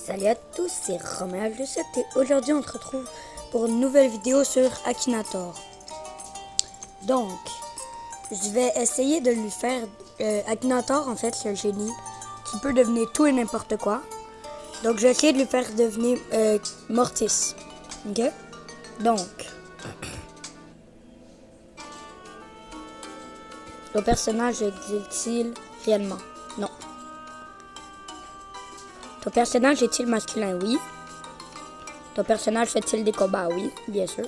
Salut à tous, c'est Romain H27 et aujourd'hui on se retrouve pour une nouvelle vidéo sur Akinator. Donc, je vais essayer de lui faire... Akinator, en fait, c'est un génie qui peut devenir tout et n'importe quoi. Donc, je vais essayer de lui faire devenir Mortis. Ok? Donc... Le personnage existe-t-il réellement? Non. Ton personnage est-il masculin? Oui. Ton personnage fait-il des combats? Oui, bien sûr.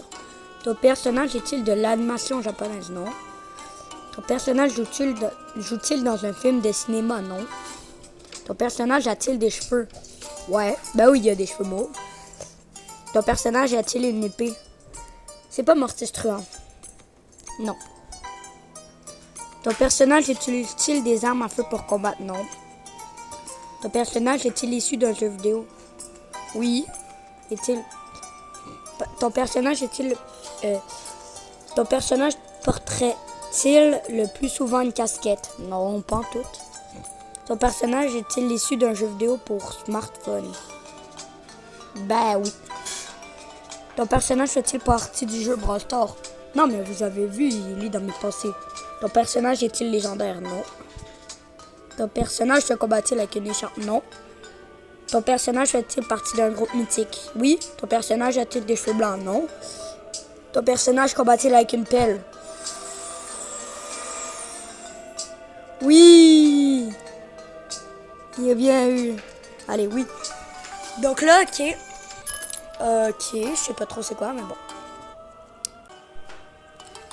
Ton personnage est-il de l'animation japonaise? Non. Ton personnage joue-t-il dans un film de cinéma? Non. Ton personnage a-t-il des cheveux? Ouais, ben oui, il y a des cheveux mauves. Ton personnage a-t-il une épée? C'est pas Mortis Truant. Non. Ton personnage utilise-t-il des armes à feu pour combattre? Non. Ton personnage est-il issu d'un jeu vidéo? Oui. Ton personnage est-il... ton personnage porterait-il le plus souvent une casquette? Non, pas en tout. Ton personnage est-il issu d'un jeu vidéo pour smartphone? Ben oui. Ton personnage fait-il partie du jeu Brawl Stars? Non, mais vous avez vu, il est dans mes pensées. Ton personnage est-il légendaire? Non. Ton personnage se combat-il avec une écharpe? Non. Ton personnage fait-il partie d'un groupe mythique? Oui. Ton personnage a-t-il des cheveux blancs? Non. Ton personnage combat-il avec une pelle? Oui! Il a bien eu. Allez, oui. Donc là, ok. Je sais pas trop c'est quoi, mais bon.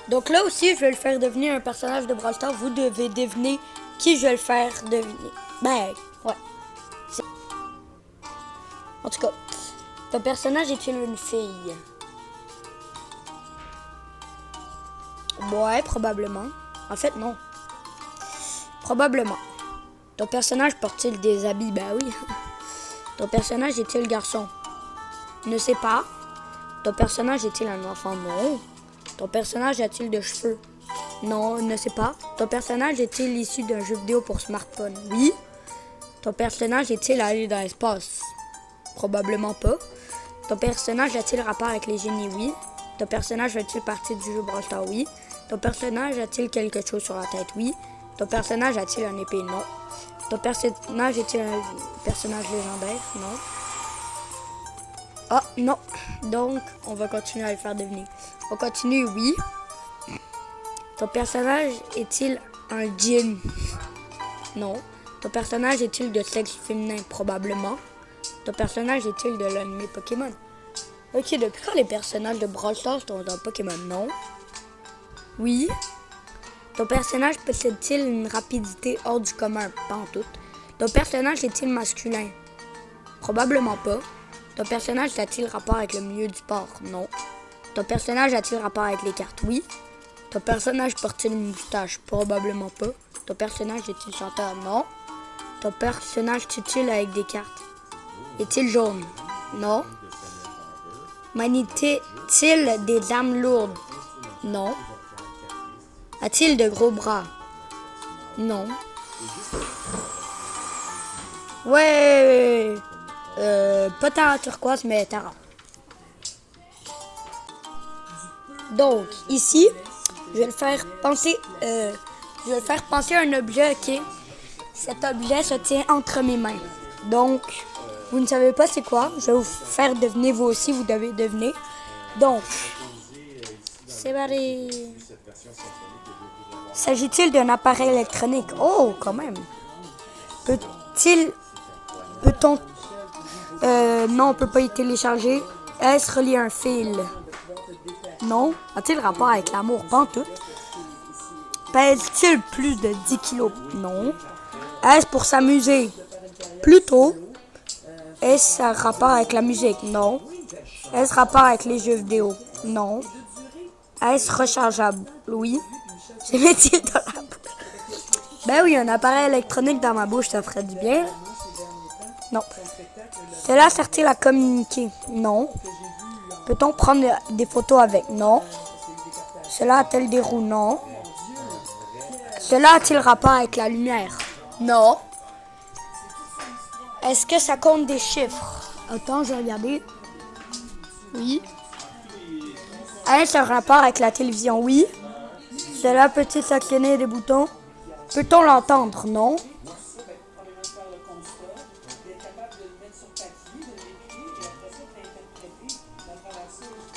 Donc là aussi, je vais le faire devenir un personnage de Brawl Stars. Vous devez deviner qui je vais le faire deviner. Ben, ouais. En tout cas, ton personnage est-il une fille? Ouais, probablement. En fait, non. Probablement. Ton personnage porte-t-il des habits? Ben oui. Ton personnage est-il garçon? Ne sais pas. Ton personnage est-il un enfant? Non. Ton personnage a-t-il de cheveux? Non, ne sais pas. Ton personnage est-il issu d'un jeu vidéo pour smartphone? Oui. Ton personnage est-il allé dans l'espace? Probablement pas. Ton personnage a-t-il rapport avec les génies? Oui. Ton personnage fait-il partie du jeu Brawl Stars? Oui. Ton personnage a-t-il quelque chose sur la tête? Oui. Ton personnage a-t-il un épée? Non. Ton personnage est-il un personnage légendaire? Non. Ah, non. Donc, on va continuer à le faire devenir. On continue, oui. Ton personnage est-il un djinn? Non. Ton personnage est-il de sexe féminin? Probablement. Ton personnage est-il de l'anime Pokémon? Ok, depuis quand les personnages de Brawl Stars sont dans Pokémon? Non. Oui. Ton personnage possède-t-il une rapidité hors du commun? Pas en tout. Ton personnage est-il masculin? Probablement pas. Ton personnage a-t-il rapport avec le milieu du sport? Non. Ton personnage a-t-il rapport avec les cartes? Oui. Ton personnage porte-t-il une moustache? Probablement pas. Ton personnage est-il chanteur? Non. Ton personnage tue-t-il avec des cartes? Est-il jaune? Non. Manie-t-il des armes lourdes? Non. A-t-il de gros bras? Non. Ouais. Pas Tara turquoise, mais Tara. Donc, ici, je vais le faire penser à un objet, ok? Cet objet se tient entre mes mains. Donc, vous ne savez pas c'est quoi. Je vais vous faire deviner, vous aussi, vous devez deviner. Donc, c'est parti. S'agit-il d'un appareil électronique? Oh, quand même. Peut-on... non, on peut pas y télécharger. Est-ce relié à un fil? Non. A-t-il rapport avec l'amour? Pas en tout. Pèse-t-il plus de 10 kilos? Non. Est-ce pour s'amuser? Plutôt. Est-ce un rapport avec la musique? Non. Est-ce rapport avec les jeux vidéo? Non. Est-ce rechargeable? Oui. C'est met-il dans la bouche? Ben oui, un appareil électronique dans ma bouche, ça ferait du bien. Non. Cela sert-il à communiquer? Non. Peut-on prendre des photos avec? Non. Cela a-t-il des roues? Non. Cela a-t-il rapport avec la lumière? Non. Est-ce que ça compte des chiffres? Attends, je vais regarder. Oui. Est-ce un rapport avec la télévision? Oui. Cela peut-il s'actionner des boutons? Peut-on l'entendre? Non.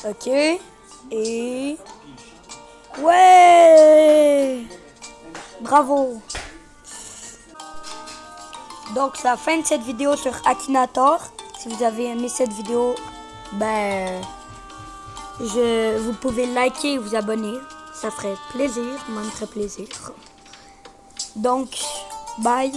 Ok. Et... Ouais! Bravo! Donc, c'est la fin de cette vidéo sur Akinator. Si vous avez aimé cette vidéo, ben... vous pouvez liker et vous abonner. Ça ferait plaisir, moi, me ferait plaisir. Donc, bye!